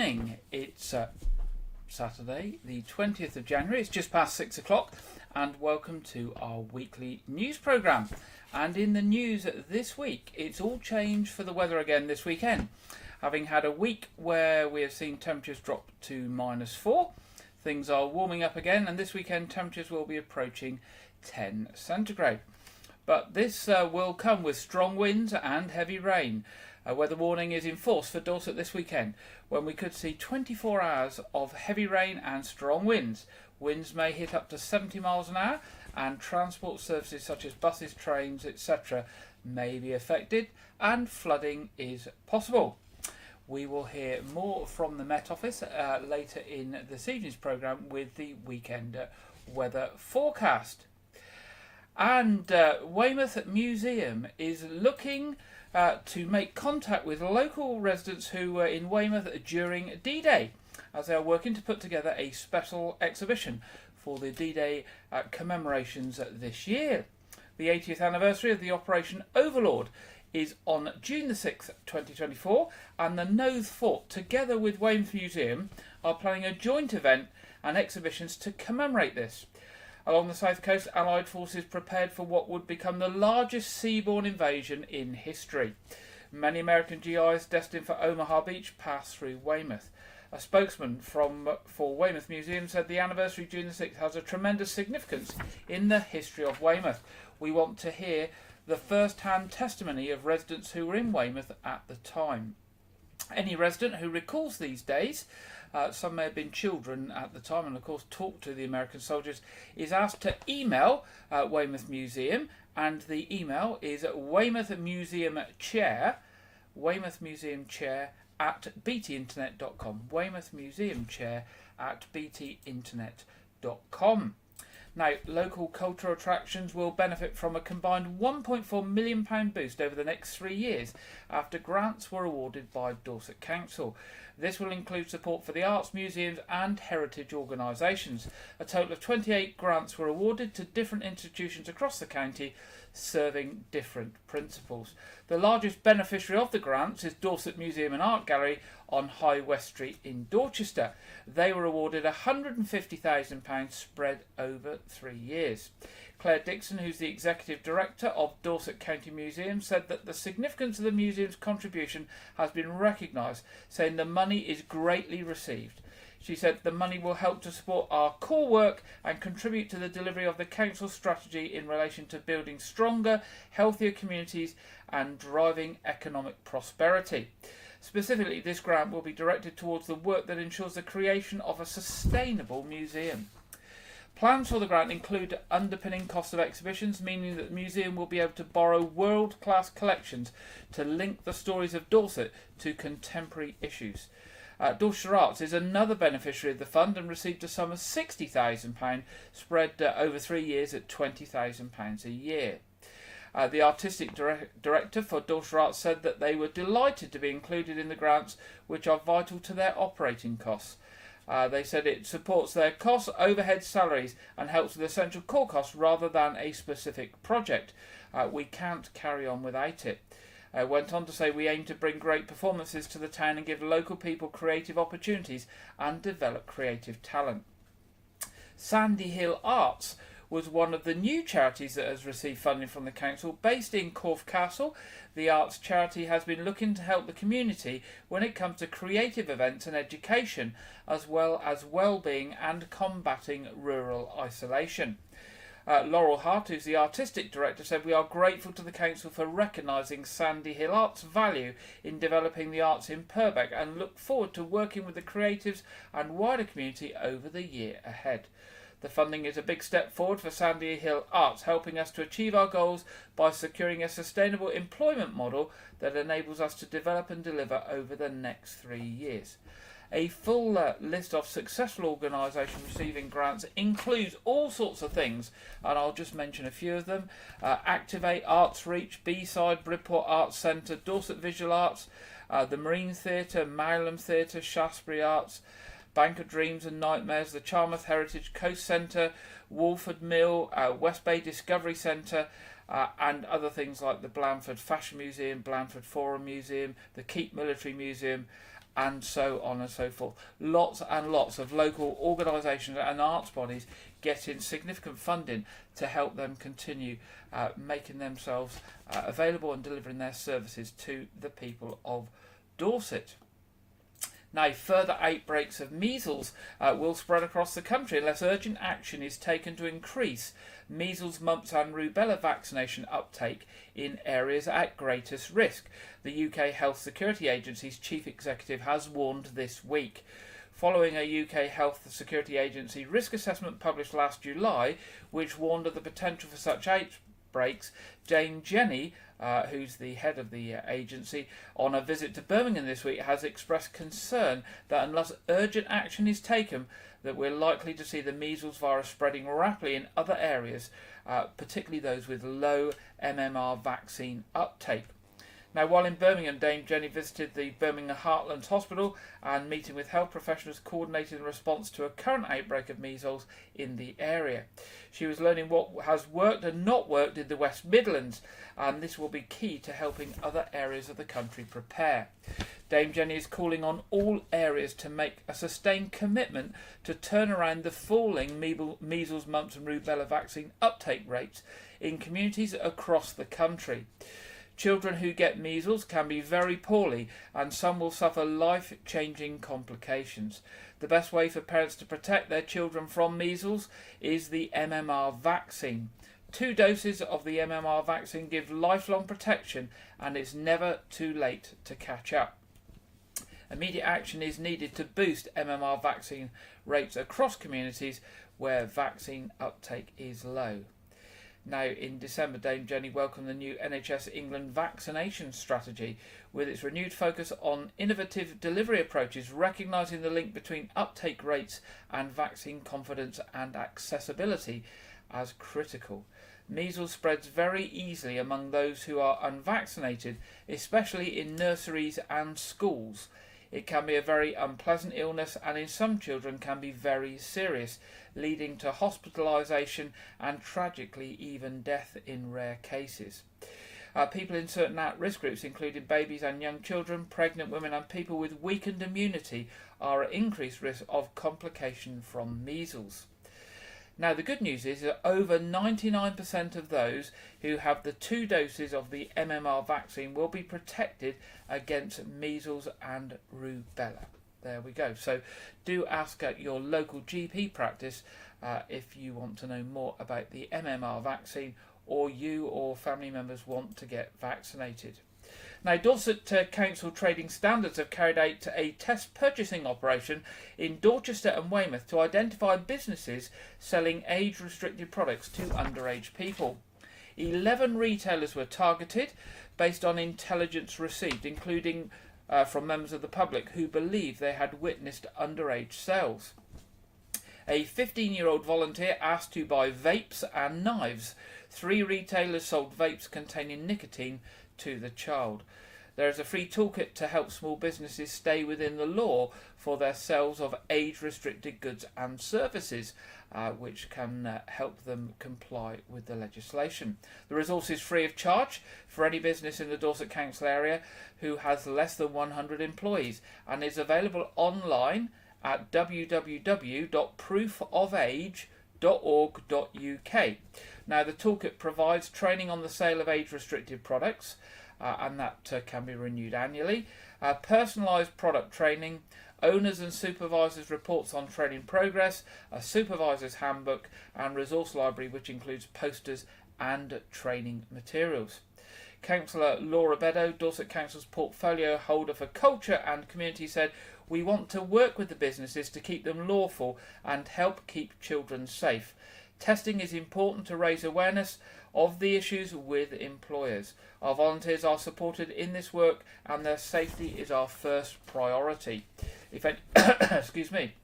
evening. It's Saturday, the 20th of January. It's just past 6 o'clock, and welcome to our weekly news programme. And in the news this week, it's all changed for the weather again this weekend. Having had a week where we have seen temperatures drop to -4, things are warming up again, and this weekend temperatures will be approaching 10 centigrade. But this will come with strong winds and heavy rain. A weather warning is in force for Dorset this weekend, when we could see 24 hours of heavy rain and strong winds. Winds may hit up to 70 miles an hour, and transport services such as buses, trains, etc. may be affected, and flooding is possible. We will hear more from the Met Office later in this evening's programme with the weekend weather forecast. And Weymouth Museum is looking to make contact with local residents who were in Weymouth during D-Day, as they are working to put together a special exhibition for the D-Day commemorations this year. The 80th anniversary of the Operation Overlord is on June the 6th, 2024, and the Noath Fort, together with Weymouth Museum, are planning a joint event and exhibitions to commemorate this. Along the south coast, Allied forces prepared for what would become the largest seaborne invasion in history. Many American GIs destined for Omaha Beach passed through Weymouth. A spokesman for Weymouth Museum said the anniversary June the 6th has a tremendous significance in the history of Weymouth. We want to hear the first-hand testimony of residents who were in Weymouth at the time. Any resident who recalls these days, some may have been children at the time and of course talked to the American soldiers, is asked to email Weymouth Museum, and the email is weymouthmuseumchair at btinternet.com. weymouthmuseumchair@btinternet.com. Now, local cultural attractions will benefit from a combined £1.4 million boost over the next 3 years after grants were awarded by Dorset Council. This will include support for the arts, museums and heritage organisations. A total of 28 grants were awarded to different institutions across the county, serving different principles. The largest beneficiary of the grants is Dorset Museum and Art Gallery on High West Street in Dorchester. They were awarded £150,000 spread over 3 years. Claire Dixon, who's the Executive Director of Dorset County Museum, said that the significance of the museum's contribution has been recognised, saying the money is greatly received. She said the money will help to support our core work and contribute to the delivery of the Council's strategy in relation to building stronger, healthier communities and driving economic prosperity. Specifically, this grant will be directed towards the work that ensures the creation of a sustainable museum. Plans for the grant include underpinning costs of exhibitions, meaning that the museum will be able to borrow world-class collections to link the stories of Dorset to contemporary issues. Dorchester Arts is another beneficiary of the fund and received a sum of £60,000 spread over 3 years at £20,000 a year. The artistic director for Dorchester Arts said that they were delighted to be included in the grants, which are vital to their operating costs. They said it supports their costs, overhead, salaries and helps with essential core costs rather than a specific project. We can't carry on without it. Went on to say we aim to bring great performances to the town and give local people creative opportunities and develop creative talent. Sandy Hill Arts was one of the new charities that has received funding from the council. Based in Corfe Castle, the arts charity has been looking to help the community when it comes to creative events and education, as well as well-being and combating rural isolation. Laurel Hart, who's the artistic director, said we are grateful to the council for recognising Sandy Hill Arts' value in developing the arts in Purbeck and look forward to working with the creatives and wider community over the year ahead. The funding is a big step forward for Sandy Hill Arts, helping us to achieve our goals by securing a sustainable employment model that enables us to develop and deliver over the next 3 years. A full list of successful organisations receiving grants includes all sorts of things, and I'll just mention a few of them. Activate, Arts Reach, B-Side, Bridport Arts Centre, Dorset Visual Arts, the Marine Theatre, Malham Theatre, Shaftesbury Arts, Bank of Dreams and Nightmares, the Charmouth Heritage Coast Centre, Walford Mill, West Bay Discovery Centre, and other things like the Blandford Fashion Museum, Blandford Forum Museum, the Keep Military Museum, and so on and so forth. Lots and lots of local organisations and arts bodies getting significant funding to help them continue making themselves available and delivering their services to the people of Dorset. Now, further outbreaks of measles will spread across the country unless urgent action is taken to increase measles, mumps and rubella vaccination uptake in areas at greatest risk. The UK Health Security Agency's chief executive has warned this week. Following a UK Health Security Agency risk assessment published last July, which warned of the potential for such outbreaks, Jane Jenny, who's the head of the agency, on a visit to Birmingham this week, has expressed concern that unless urgent action is taken, that we're likely to see the measles virus spreading rapidly in other areas, particularly those with low MMR vaccine uptake. Now, while in Birmingham, Dame Jenny visited the Birmingham Heartlands Hospital and meeting with health professionals coordinated in response to a current outbreak of measles in the area. She was learning what has worked and not worked in the West Midlands, and this will be key to helping other areas of the country prepare. Dame Jenny is calling on all areas to make a sustained commitment to turn around the falling measles, mumps and rubella vaccine uptake rates in communities across the country. Children who get measles can be very poorly, and some will suffer life-changing complications. The best way for parents to protect their children from measles is the MMR vaccine. 2 doses of the MMR vaccine give lifelong protection, and it's never too late to catch up. Immediate action is needed to boost MMR vaccine rates across communities where vaccine uptake is low. Now, in December, Dame Jenny welcomed the new NHS England vaccination strategy with its renewed focus on innovative delivery approaches, recognising the link between uptake rates and vaccine confidence and accessibility as critical. Measles spreads very easily among those who are unvaccinated, especially in nurseries and schools. It can be a very unpleasant illness and in some children can be very serious, leading to hospitalisation and tragically even death in rare cases. People in certain at-risk groups, including babies and young children, pregnant women and people with weakened immunity, are at increased risk of complication from measles. Now, the good news is that over 99% of those who have the 2 doses of the MMR vaccine will be protected against measles and rubella. There we go. So do ask at your local GP practice if you want to know more about the MMR vaccine, or you or family members want to get vaccinated. Now, Dorset Council Trading Standards have carried out a test purchasing operation in Dorchester and Weymouth to identify businesses selling age-restricted products to underage people. 11 retailers were targeted based on intelligence received, including from members of the public who believed they had witnessed underage sales. A 15-year-old volunteer asked to buy vapes and knives. 3 retailers sold vapes containing nicotine to the child. There is a free toolkit to help small businesses stay within the law for their sales of age-restricted goods and services, which can help them comply with the legislation. The resource is free of charge for any business in the Dorset Council area who has less than 100 employees and is available online at www.proofofage.org.uk. Now, the toolkit provides training on the sale of age-restricted products, and that can be renewed annually. Personalised product training, owners and supervisors' reports on training progress, a supervisor's handbook, and resource library which includes posters and training materials. Councillor Laura Beddow, Dorset Council's portfolio holder for culture and community, said, "We want to work with the businesses to keep them lawful and help keep children safe. Testing is important to raise awareness of the issues with employers. Our volunteers are supported in this work and their safety is our first priority." Excuse me.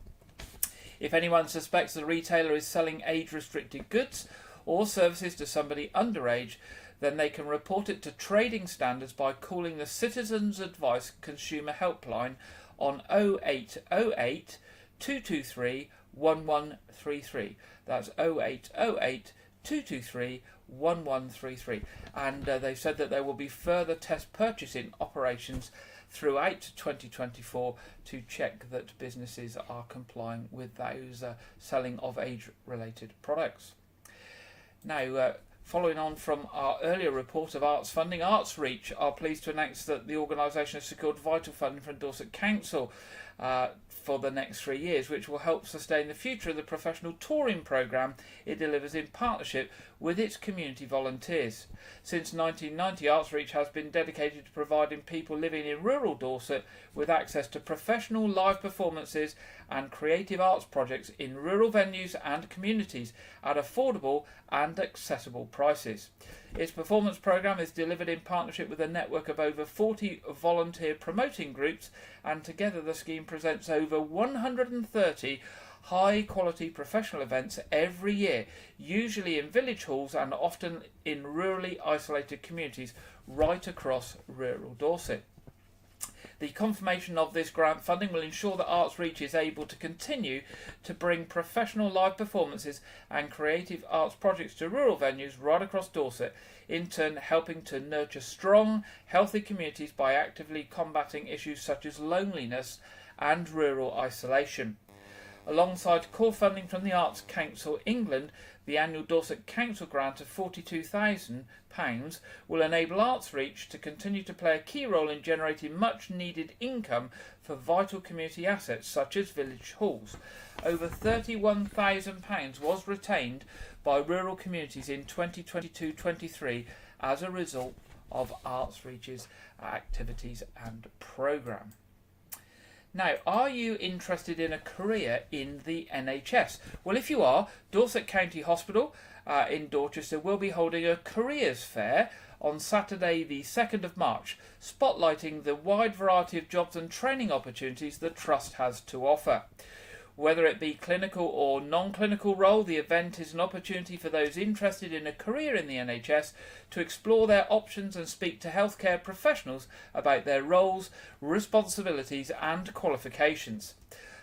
If anyone suspects the retailer is selling age-restricted goods or services to somebody underage, then they can report it to Trading Standards by calling the Citizens Advice Consumer Helpline on 0808 223 1133. That's 0808 223 1133. And they've said that there will be further test purchasing operations throughout 2024 to check that businesses are complying with those selling of age-related products. Now, following on from our earlier report of arts funding, Arts Reach are pleased to announce that the organisation has secured vital funding from Dorset Council for the next 3 years, which will help sustain the future of the professional touring programme it delivers in partnership with its community volunteers. Since 1990, Arts Reach has been dedicated to providing people living in rural Dorset with access to professional live performances and creative arts projects in rural venues and communities at affordable and accessible prices. Its performance programme is delivered in partnership with a network of over 40 volunteer promoting groups, and together the scheme presents over 130 high-quality professional events every year, usually in village halls and often in rurally isolated communities right across rural Dorset. The confirmation of this grant funding will ensure that Arts Reach is able to continue to bring professional live performances and creative arts projects to rural venues right across Dorset, in turn helping to nurture strong, healthy communities by actively combating issues such as loneliness and rural isolation. Alongside core funding from the Arts Council England, the annual Dorset Council grant of £42,000 will enable Arts Reach to continue to play a key role in generating much needed income for vital community assets such as village halls. Over £31,000 was retained by rural communities in 2022-23 as a result of Arts Reach's activities and programme. Now, are you interested in a career in the NHS? Well, if you are, Dorset County Hospital in Dorchester will be holding a careers fair on Saturday the 2nd of March, spotlighting the wide variety of jobs and training opportunities the Trust has to offer. Whether it be clinical or non-clinical role, the event is an opportunity for those interested in a career in the NHS to explore their options and speak to healthcare professionals about their roles, responsibilities and qualifications.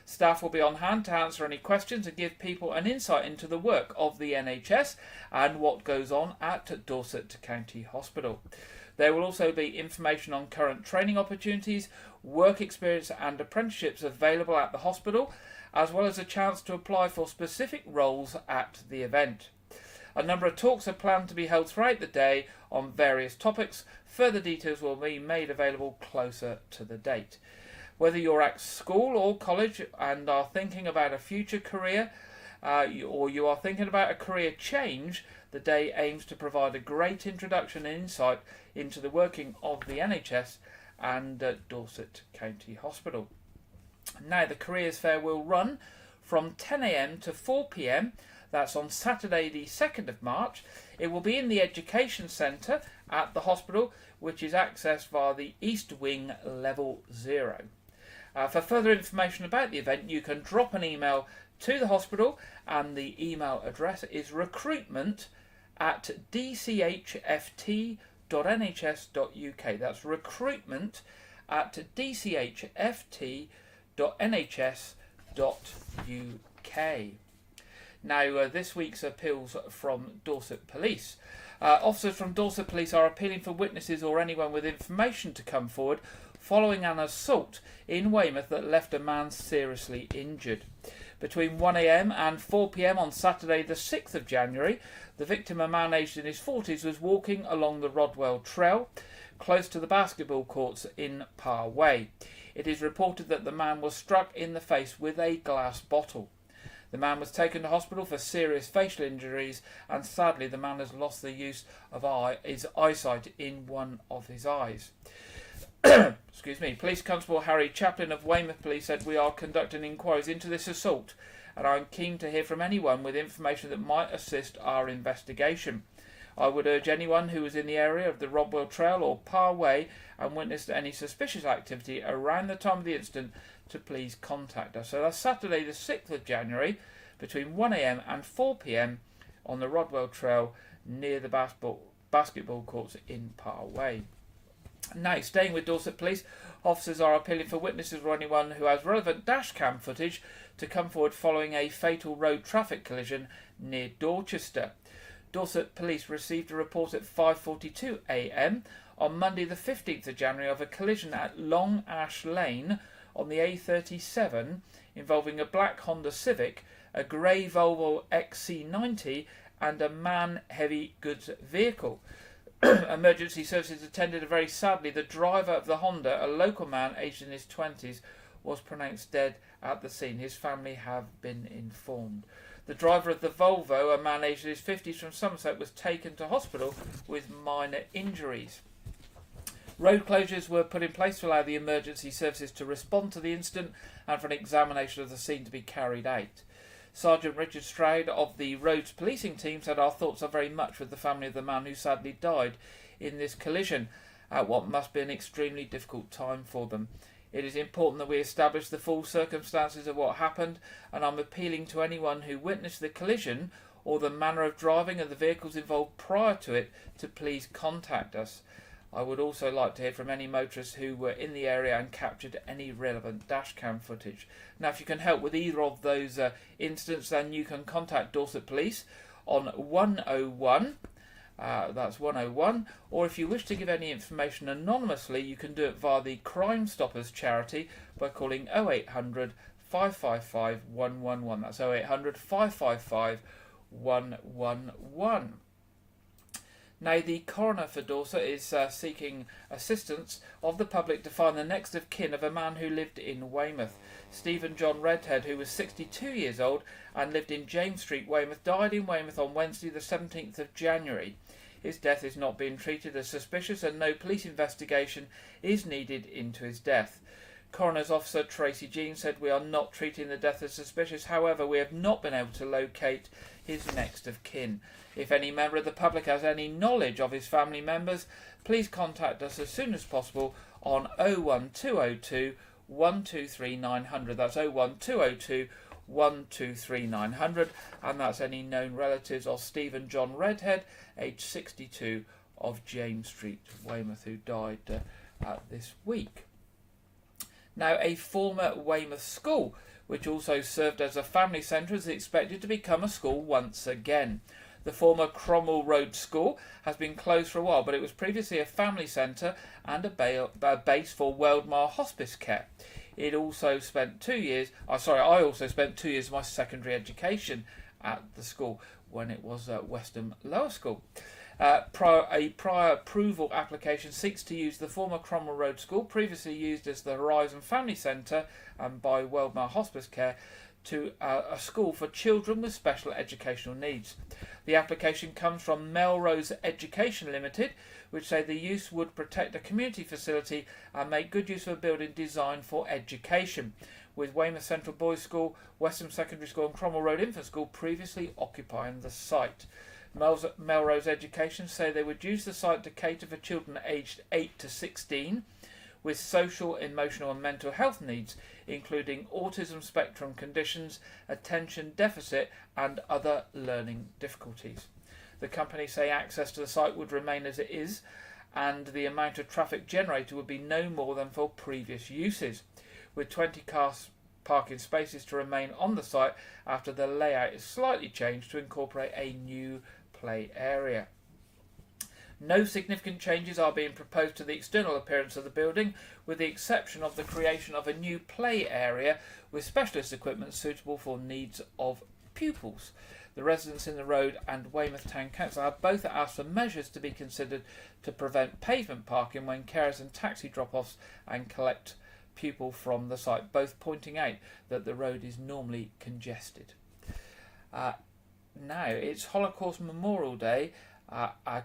Staff will be on hand to answer any questions and give people an insight into the work of the NHS and what goes on at Dorset County Hospital. There will also be information on current training opportunities, work experience and apprenticeships available at the hospital, as well as a chance to apply for specific roles at the event. A number of talks are planned to be held throughout the day on various topics. Further details will be made available closer to the date. Whether you're at school or college and are thinking about a future career, or you are thinking about a career change, the day aims to provide a great introduction and insight into the working of the NHS and Dorset County Hospital. Now, the careers fair will run from 10 a.m. to 4 p.m. That's on Saturday the 2nd of March. It will be in the Education Centre at the hospital, which is accessed via the East Wing Level 0. For further information about the event, you can drop an email to the hospital, and the email address is recruitment@dchft.nhs.uk. That's recruitment@dchft.nhs.uk. Now, this week's appeals from Dorset Police. Officers from Dorset Police are appealing for witnesses or anyone with information to come forward following an assault in Weymouth that left a man seriously injured. Between 1 a.m. and 4 p.m. on Saturday the 6th of January, the victim, a man aged in his 40s, was walking along the Rodwell Trail, close to the basketball courts in Parr Way. It is reported that the man was struck in the face with a glass bottle. The man was taken to hospital for serious facial injuries, and sadly the man has lost the use of his eyesight in one of his eyes. Excuse me. Police Constable Harry Chaplin of Weymouth Police said, "We are conducting inquiries into this assault, and I'm keen to hear from anyone with information that might assist our investigation. I would urge anyone who was in the area of the Rodwell Trail or Parr Way and witnessed any suspicious activity around the time of the incident to please contact us." So that's Saturday the 6th of January between 1 a.m. and 4 p.m. on the Rodwell Trail near the basketball courts in Parr Way. Now, staying with Dorset Police, officers are appealing for witnesses or anyone who has relevant dashcam footage to come forward following a fatal road traffic collision near Dorchester. Dorset Police received a report at 5:42 a.m. on Monday the 15th of January of a collision at Long Ash Lane on the A37 involving a black Honda Civic, a grey Volvo XC90 and a man heavy goods vehicle. Emergency services attended, and very sadly the driver of the Honda, a local man aged in his 20s, was pronounced dead at the scene. His family have been informed. The driver of the Volvo, a man aged in his 50s from Somerset, was taken to hospital with minor injuries. Road closures were put in place to allow the emergency services to respond to the incident and for an examination of the scene to be carried out. Sergeant Richard Stroud of the Roads Policing Team said, "Our thoughts are very much with the family of the man who sadly died in this collision at what must be an extremely difficult time for them. It is important that we establish the full circumstances of what happened, and I'm appealing to anyone who witnessed the collision or the manner of driving of the vehicles involved prior to it to please contact us. I would also like to hear from any motorists who were in the area and captured any relevant dashcam footage." Now, if you can help with either of those incidents, then you can contact Dorset Police on 101. That's 101. Or if you wish to give any information anonymously, you can do it via the Crime Stoppers charity by calling 0800 555 111. That's 0800 555 111. Now, the coroner for Dorset is seeking assistance of the public to find the next of kin of a man who lived in Weymouth. Stephen John Redhead, who was 62 years old and lived in James Street, Weymouth, died in Weymouth on Wednesday the 17th of January. His death is not being treated as suspicious and no police investigation is needed into his death. Coroner's Officer Tracy Jean said, "We are not treating the death as suspicious. However, we have not been able to locate his next of kin. If any member of the public has any knowledge of his family members, please contact us as soon as possible on 01202 123 900. That's 01202 123 900. And that's any known relatives of Stephen John Redhead, aged 62, of James Street, Weymouth, who died this week. Now, a former Weymouth school, which also served as a family centre, is expected to become a school once again. The former Cromwell Road School has been closed for a while, but it was previously a family centre and a base for Weldmar Hospice Care. I also spent 2 years of my secondary education at the school when it was Westham Lower School. A prior approval application seeks to use the former Cromwell Road School, previously used as the Horizon Family Centre and by Weldmar Hospice Care, to a school for children with special educational needs. The application comes from Melrose Education Limited, which say the use would protect a community facility and make good use of a building designed for education, with Weymouth Central Boys School, Westham Secondary School and Cromwell Road Infant School previously occupying the site. Melrose Education say they would use the site to cater for children aged 8 to 16 with social, emotional and mental health needs, including autism spectrum conditions, attention deficit and other learning difficulties. The company say access to the site would remain as it is and the amount of traffic generated would be no more than for previous uses, with 20 car parking spaces to remain on the site after the layout is slightly changed to incorporate a new play area. No significant changes are being proposed to the external appearance of the building, with the exception of the creation of a new play area with specialist equipment suitable for needs of pupils. The residents in the road and Weymouth Town Council have both asked for measures to be considered to prevent pavement parking when carers and taxi drop-offs and collect pupil from the site, both pointing out that the road is normally congested. Now, it's Holocaust Memorial Day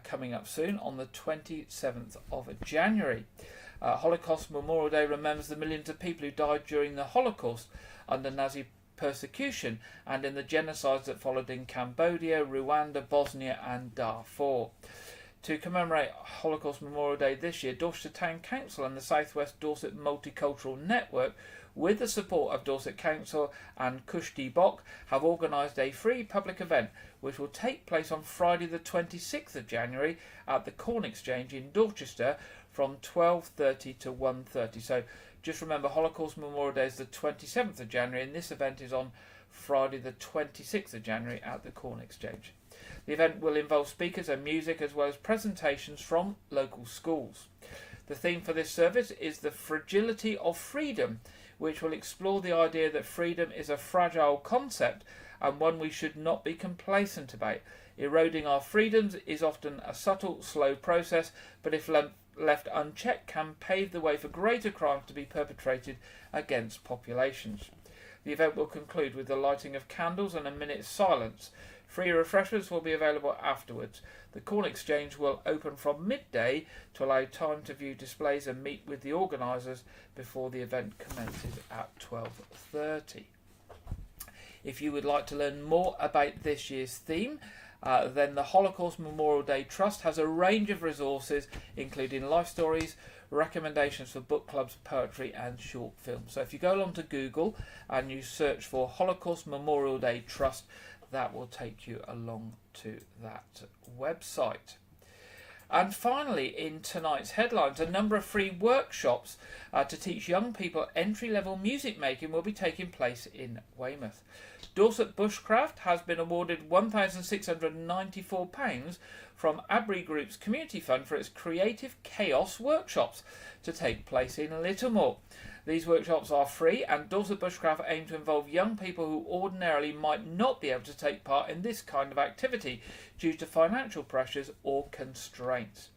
coming up soon on the 27th of January. Holocaust Memorial Day remembers the millions of people who died during the Holocaust under Nazi persecution and in the genocides that followed in Cambodia, Rwanda, Bosnia and Darfur. To commemorate Holocaust Memorial Day this year, Dorchester Town Council and the South West Dorset Multicultural Network, with the support of Dorset Council and Kushti Bok, have organised a free public event which will take place on Friday the 26th of January at the Corn Exchange in Dorchester from 12:30 to 1:30. So just remember, Holocaust Memorial Day is the 27th of January and this event is on Friday the 26th of January at the Corn Exchange. The event will involve speakers and music as well as presentations from local schools. The theme for this service is the fragility of freedom, which will explore the idea that freedom is a fragile concept and one we should not be complacent about. Eroding our freedoms is often a subtle, slow process, but if left unchecked can pave the way for greater crimes to be perpetrated against populations. The event will conclude with the lighting of candles and a minute's silence. Free refreshments will be available afterwards. The corn exchange will open from midday to allow time to view displays and meet with the organisers before the event commences at 12:30. If you would like to learn more about this year's theme, then the Holocaust Memorial Day Trust has a range of resources, including life stories, recommendations for book clubs, poetry and short films. So if you go along to Google and you search for Holocaust Memorial Day Trust, that will take you along to that website. And finally, in tonight's headlines, a number of free workshops to teach young people entry-level music making will be taking place in Weymouth. Dorset Bushcraft has been awarded £1,694 from Abry Group's Community Fund for its Creative Chaos workshops to take place in Littlemore. These workshops are free, and Dorset Bushcraft aim to involve young people who ordinarily might not be able to take part in this kind of activity due to financial pressures or constraints.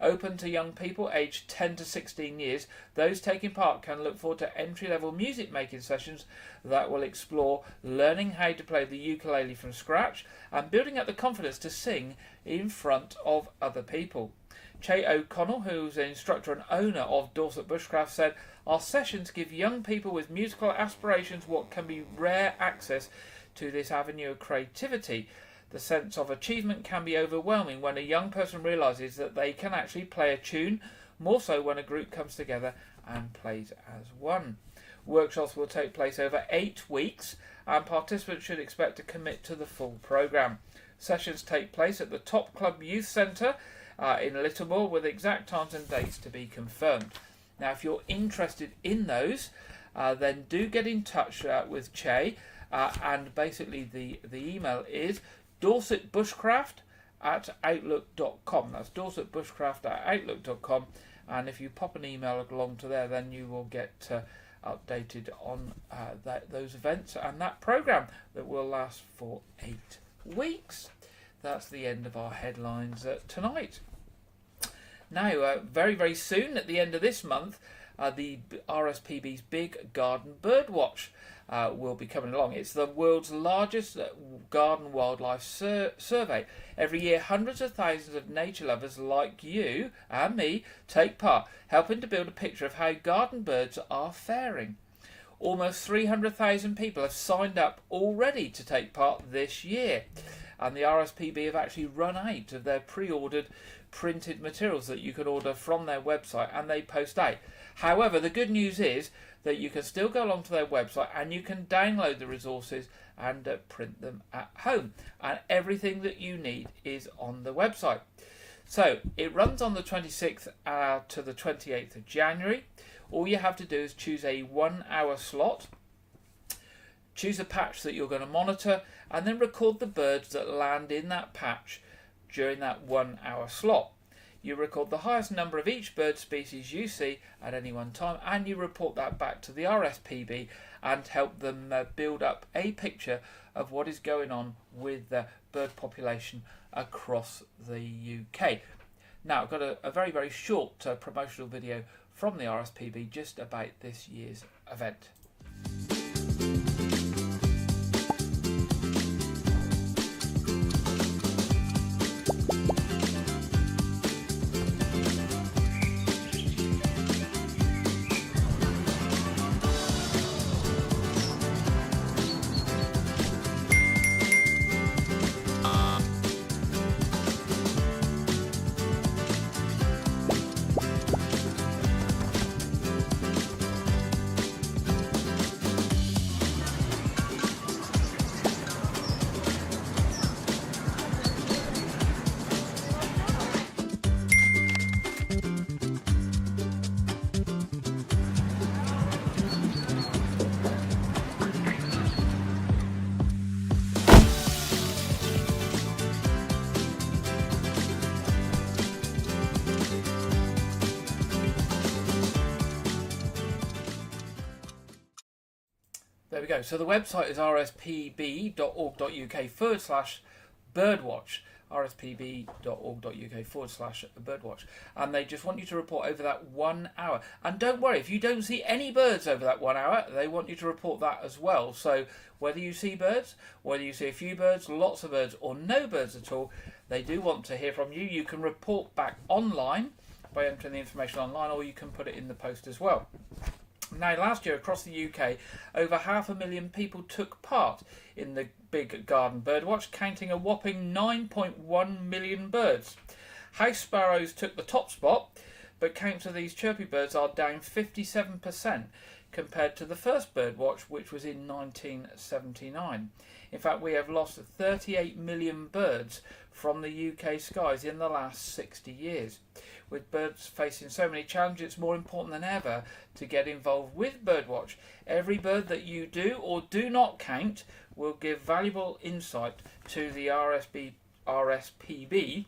Open to young people aged 10 to 16 years, those taking part can look forward to entry-level music making sessions that will explore learning how to play the ukulele from scratch and building up the confidence to sing in front of other people. Che O'Connell, who's an instructor and owner of Dorset Bushcraft, said, "Our sessions give young people with musical aspirations what can be rare access to this avenue of creativity. The sense of achievement can be overwhelming when a young person realises that they can actually play a tune, more so when a group comes together and plays as one." Workshops will take place over 8 weeks, and participants should expect to commit to the full programme. Sessions take place at the Top Club Youth Centre in Littlemore, with exact times and dates to be confirmed. Now, if you're interested in those, then do get in touch with Che, and basically the email is dorsetbushcraft@outlook.com. That's dorsetbushcraft@outlook.com, and if you pop an email along to there, then you will get updated on those events and that programme that will last for 8 weeks. That's the end of our headlines tonight. Now, very, very soon, at the end of this month, the RSPB's Big Garden Birdwatch will be coming along. It's the world's largest garden wildlife survey. Every year, hundreds of thousands of nature lovers like you and me take part, helping to build a picture of how garden birds are faring. Almost 300,000 people have signed up already to take part this year, and the RSPB have actually run out of their pre-ordered printed materials that you can order from their website, and they post out. However, the good news is that you can still go along to their website and you can download the resources and print them at home, and everything that you need is on the website. So it runs on the 26th to the 28th of January. All you have to do is choose a 1-hour slot, choose a patch that you're going to monitor, and then record the birds that land in that patch during that 1-hour slot. You record the highest number of each bird species you see at any one time, and you report that back to the RSPB and help them build up a picture of what is going on with the bird population across the UK. Now, I've got a very, very short promotional video from the RSPB just about this year's event. we go. So the website is rspb.org.uk/birdwatch. rspb.org.uk/birdwatch. And they just want you to report over that 1 hour. And don't worry, if you don't see any birds over that 1 hour, they want you to report that as well. So whether you see birds, whether you see a few birds, lots of birds, or no birds at all, they do want to hear from you. You can report back online by entering the information online, or you can put it in the post as well. Now, last year across the UK, over 500,000 people took part in the Big Garden Birdwatch, counting a whopping 9.1 million birds. House sparrows took the top spot, but counts of these chirpy birds are down 57% compared to the first Birdwatch, which was in 1979. In fact, we have lost 38 million birds from the UK skies in the last 60 years. With birds facing so many challenges, it's more important than ever to get involved with Birdwatch. Every bird that you do or do not count will give valuable insight to the RSPB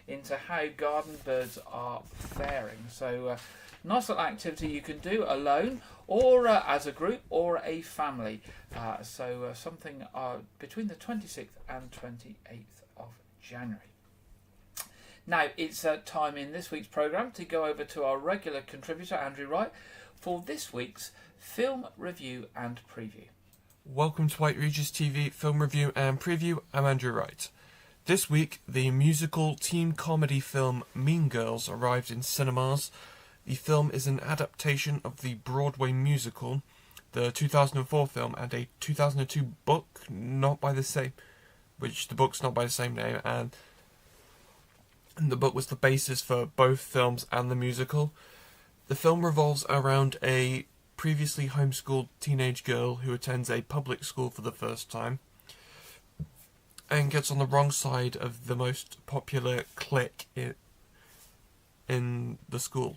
into how garden birds are faring. So, nice little activity you can do alone or as a group or a family. Something between the 26th and 28th of January. Now, it's time in this week's programme to go over to our regular contributor, Andrew Wright, for this week's film review and preview. Welcome to White Regis TV Film Review and Preview. I'm Andrew Wright. This week, the musical teen comedy film Mean Girls arrived in cinemas. The film is an adaptation of the Broadway musical, the 2004 film, and a 2002 book, the book's not by the same name, and the book was the basis for both films and the musical. The film revolves around a previously homeschooled teenage girl who attends a public school for the first time and gets on the wrong side of the most popular clique in the school.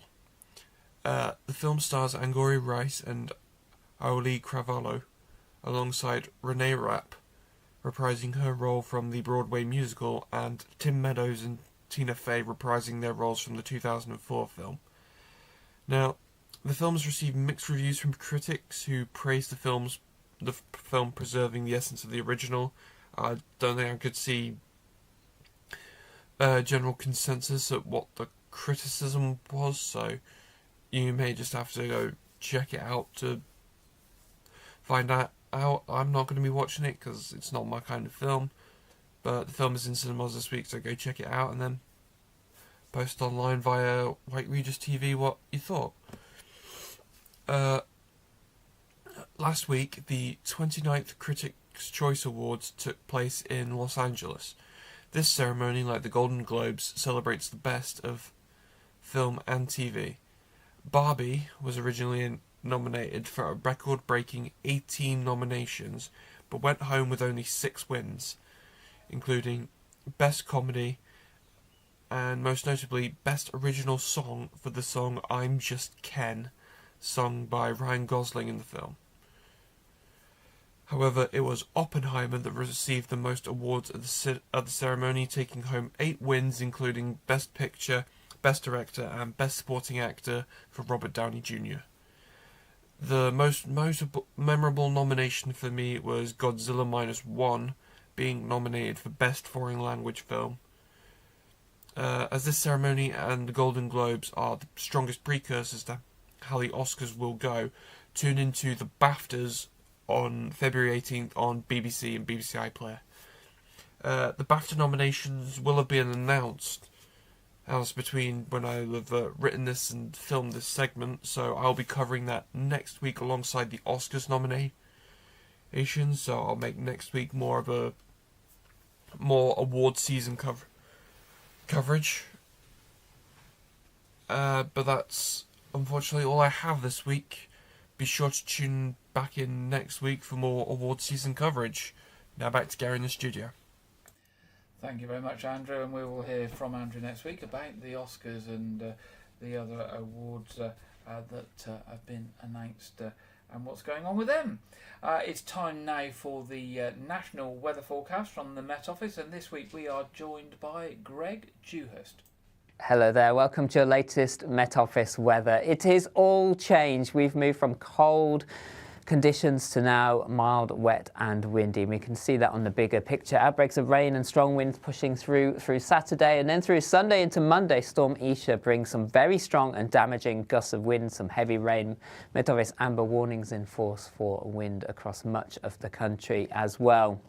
The film stars Angourie Rice and Auli Cravalho, alongside Renee Rapp, reprising her role from the Broadway musical, and Tim Meadows and Tina Fey reprising their roles from the 2004 film. Now, the film has received mixed reviews from critics who praise the film preserving the essence of the original. I don't think I could see general consensus at what the criticism was, so you may just have to go check it out to find out. I'm not going to be watching it because it's not my kind of film, but the film is in cinemas this week, so go check it out and then post online via White Regis TV what you thought. Last week, the 29th Critics' Choice Awards took place in Los Angeles. This ceremony, like the Golden Globes, celebrates the best of film and TV. Barbie was originally nominated for a record-breaking 18 nominations, but went home with only 6 wins, including Best Comedy and most notably Best Original Song for the song I'm Just Ken, sung by Ryan Gosling in the film. However, it was Oppenheimer that received the most awards at the ceremony, taking home 8 wins, including Best Picture, Best Director, and Best Supporting Actor for Robert Downey Jr. The most memorable nomination for me was Godzilla -1, being nominated for Best Foreign Language Film. As this ceremony and the Golden Globes are the strongest precursors to how the Oscars will go, tune into the BAFTAs on February 18th on BBC and BBC iPlayer. The BAFTA nominations will have been announced as between when I have written this and filmed this segment, so I'll be covering that next week alongside the Oscars nominations, so I'll make next week more award season coverage. But that's unfortunately all I have this week. Be sure to tune back in next week for more award season coverage. Now back to Gary in the studio. Thank you very much, Andrew, and we will hear from Andrew next week about the Oscars and the other awards that have been announced and what's going on with them. It's time now for the national weather forecast from the Met Office, and this week we are joined by Greg Dewhurst. Hello there, welcome to your latest Met Office weather. It is all changed. We've moved from cold Conditions to now mild, wet and windy. We can see that on the bigger picture. Outbreaks of rain and strong winds pushing through Saturday, and then through Sunday into Monday. Storm Isha brings some very strong and damaging gusts of wind, some heavy rain. Met Office amber warnings in force for wind across much of the country as well.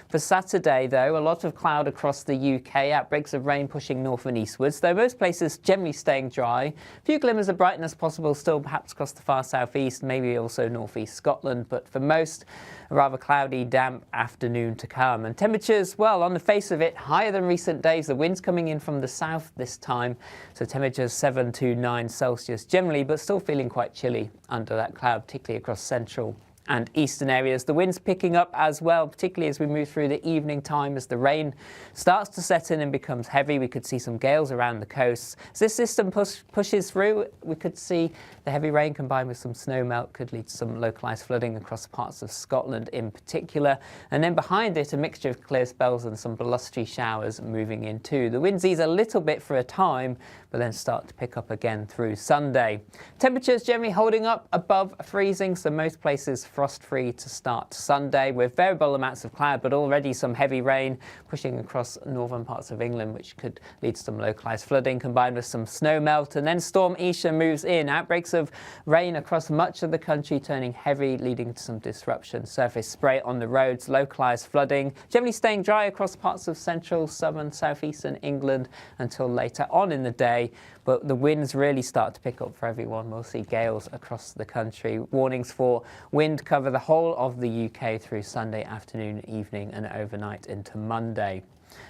For Saturday, though, a lot of cloud across the UK. Outbreaks of rain pushing north and eastwards, though most places generally staying dry. A few glimmers of brightness possible still, perhaps across the far southeast, maybe also northeast Scotland. But for most, a rather cloudy, damp afternoon to come. And temperatures, well, on the face of it, higher than recent days. The wind's coming in from the south this time, so temperatures 7 to 9 Celsius generally, but still feeling quite chilly under that cloud, particularly across central and eastern areas. The wind's picking up as well, particularly as we move through the evening time. As the rain starts to set in and becomes heavy, we could see some gales around the coasts. As this system pushes through, we could see the heavy rain combined with some snow melt could lead to some localised flooding across parts of Scotland in particular. And then behind it, a mixture of clear spells and some blustery showers moving in too. The winds ease a little bit for a time, but then start to pick up again through Sunday. Temperatures generally holding up above freezing, so most places frost-free to start Sunday, with variable amounts of cloud, but already some heavy rain pushing across northern parts of England, which could lead to some localised flooding combined with some snow melt. And then Storm Isha moves in. Outbreaks of rain across much of the country, turning heavy, leading to some disruption. Surface spray on the roads, localised flooding, generally staying dry across parts of central, southern, southeastern England until later on in the day. But the winds really start to pick up for everyone. We'll see gales across the country. Warnings for wind cover the whole of the UK through Sunday afternoon, evening and overnight into Monday.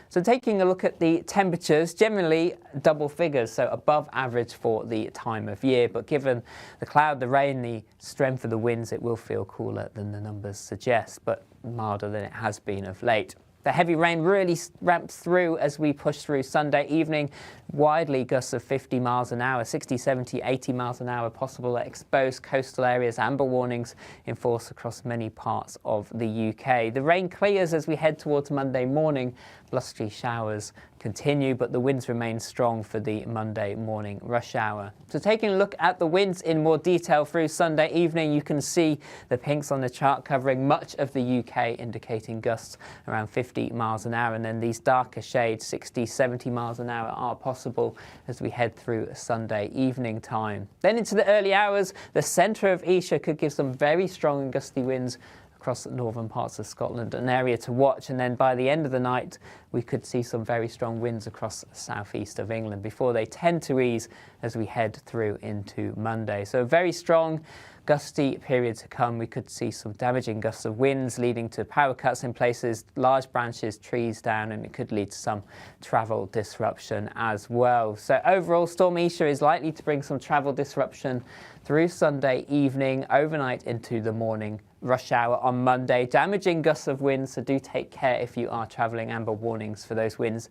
So taking a look at the temperatures, generally double figures, so above average for the time of year. But given the cloud, the rain, the strength of the winds, it will feel cooler than the numbers suggest, but milder than it has been of late. The heavy rain really ramps through as we push through Sunday evening. Widely gusts of 50 miles an hour, 60, 70, 80 miles an hour possible at exposed coastal areas. Amber warnings in force across many parts of the UK. The rain clears as we head towards Monday morning. Blustery showers continue, but the winds remain strong for the Monday morning rush hour. So taking a look at the winds in more detail through Sunday evening, you can see the pinks on the chart covering much of the UK, indicating gusts around 50 miles an hour. And then these darker shades, 60, 70 miles an hour, are possible as we head through Sunday evening time. Then into the early hours, the centre of Isha could give some very strong and gusty winds across the northern parts of Scotland, an area to watch. And then by the end of the night, we could see some very strong winds across the southeast of England before they tend to ease as we head through into Monday. So a very strong, gusty period to come. We could see some damaging gusts of winds leading to power cuts in places, large branches, trees down, and it could lead to some travel disruption as well. So overall, Storm Isha is likely to bring some travel disruption through Sunday evening, overnight into the morning rush hour on Monday. Damaging gusts of wind, so do take care if you are travelling. Amber warnings for those winds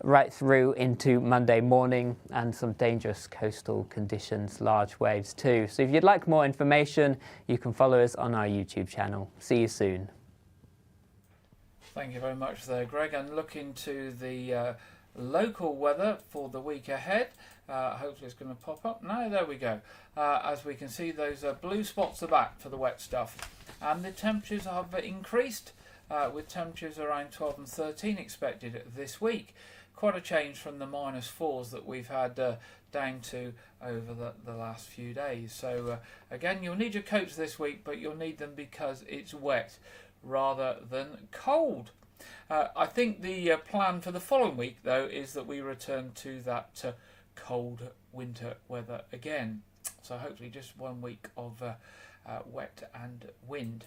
right through into Monday morning, and some dangerous coastal conditions, large waves too. So if you'd like more information, you can follow us on our YouTube channel. See you soon. Thank you very much there, Greg. And look into the local weather for the week ahead. Hopefully it's going to pop up. No, there we go. As we can see, those blue spots are back for the wet stuff. And the temperatures have increased, with temperatures around 12 and 13 expected this week. Quite a change from the -4s that we've had down to over the last few days. So again, you'll need your coats this week, but you'll need them because it's wet rather than cold. I think the plan for the following week, though, is that we return to that cold winter weather again. So hopefully just 1 week of wet and wind.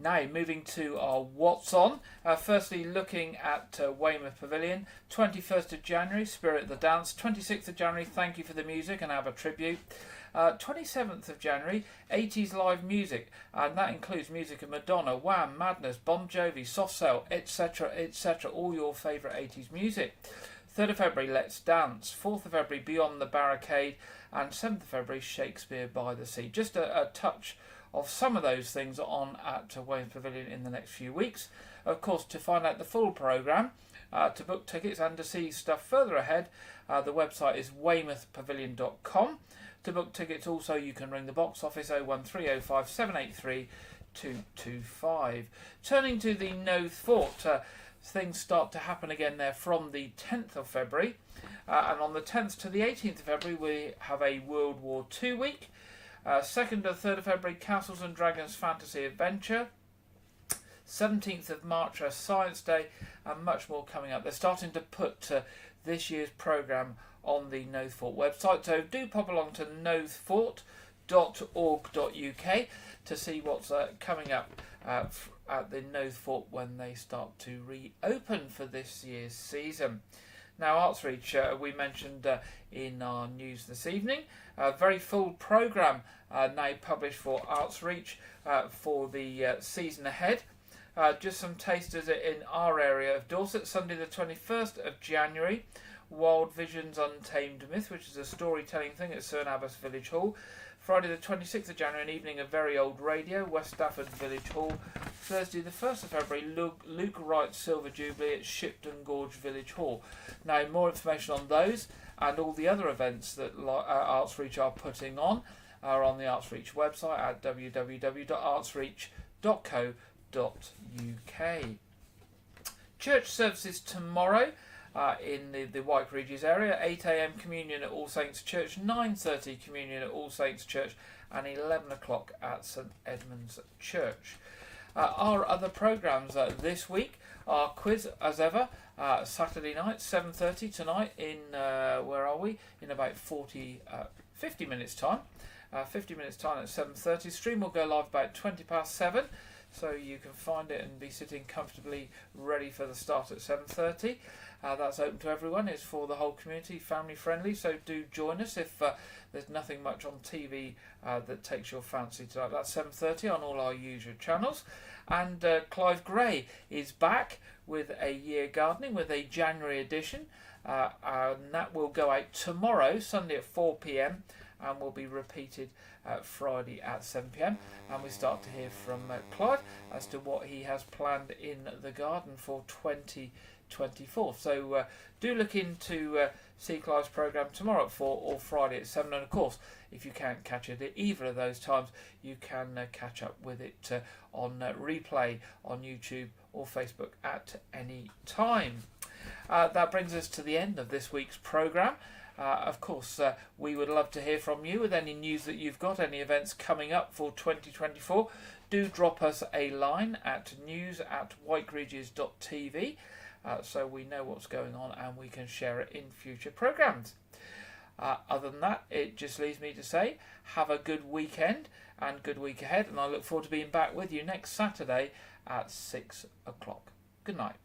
Now, moving to our What's On. Firstly, looking at Weymouth Pavilion. 21st of January, Spirit the Dance. 26th of January, Thank You for the Music and Have a Tribute. 27th of January, 80s live music. And that includes music of Madonna, Wham, Madness, Bon Jovi, Soft Cell, etc., etc. All your favourite 80s music. 3rd of February, Let's Dance. 4th of February, Beyond the Barricade. And 7th of February, Shakespeare by the Sea. Just a touch of some of those things on at Weymouth Pavilion in the next few weeks. Of course, to find out the full programme, to book tickets and to see stuff further ahead, the website is weymouthpavilion.com. To book tickets also you can ring the box office 01305 783 225. Turning to the Knowth Fort, things start to happen again there from the 10th of February. And on the 10th to the 18th of February we have a World War II week. 2nd to 3rd of February, Castles and Dragons Fantasy Adventure. 17th of March, Science Day, and much more coming up. They're starting to put this year's programme on the Knowth Fort website, so do pop along to knowthfort.org.uk to see what's coming up at the Knowth Fort when they start to reopen for this year's season. Now, Arts Reach, we mentioned in our news this evening, a very full programme now published for Arts Reach for the season ahead. Just some tasters in our area of Dorset. Sunday the 21st of January, Wild Visions Untamed Myth, which is a storytelling thing at Cerne Abbas Village Hall. Friday the 26th of January, an evening of Very Old Radio, West Stafford Village Hall. Thursday the 1st of February, Luke Wright Silver Jubilee at Shipton Gorge Village Hall. Now, more information on those and all the other events that Arts Reach are putting on are on the Arts Reach website at www.artsreach.co.uk. Church services tomorrow in the Wyke Regis area. 8 a.m. communion at All Saints Church, 9:30 communion at All Saints Church, and 11 o'clock at St Edmund's Church. Our other programmes this week are quiz as ever, Saturday night, 7:30 tonight in, where are we? In about 50 minutes time. 50 minutes time at 7:30. Stream will go live about 20 past 7. So you can find it and be sitting comfortably ready for the start at 7:30. That's open to everyone. It's for the whole community, family friendly. So do join us if there's nothing much on TV that takes your fancy tonight. That's 7:30 on all our usual channels. And Clive Gray is back with A Year Gardening with a January edition. And that will go out tomorrow, Sunday at 4 p.m. and will be repeated Friday at 7 p.m. and we start to hear from Clive as to what he has planned in the garden for 2024. So do look into see Clive's programme tomorrow at 4 or Friday at 7, and of course if you can't catch it at either of those times you can catch up with it on replay on YouTube or Facebook at any time. That brings us to the end of this week's programme. Of course, we would love to hear from you with any news that you've got, any events coming up for 2024. Do drop us a line at news@wykeregis.tv so we know what's going on and we can share it in future programmes. Other than that, it just leaves me to say have a good weekend and good week ahead, and I look forward to being back with you next Saturday at 6 o'clock. Good night.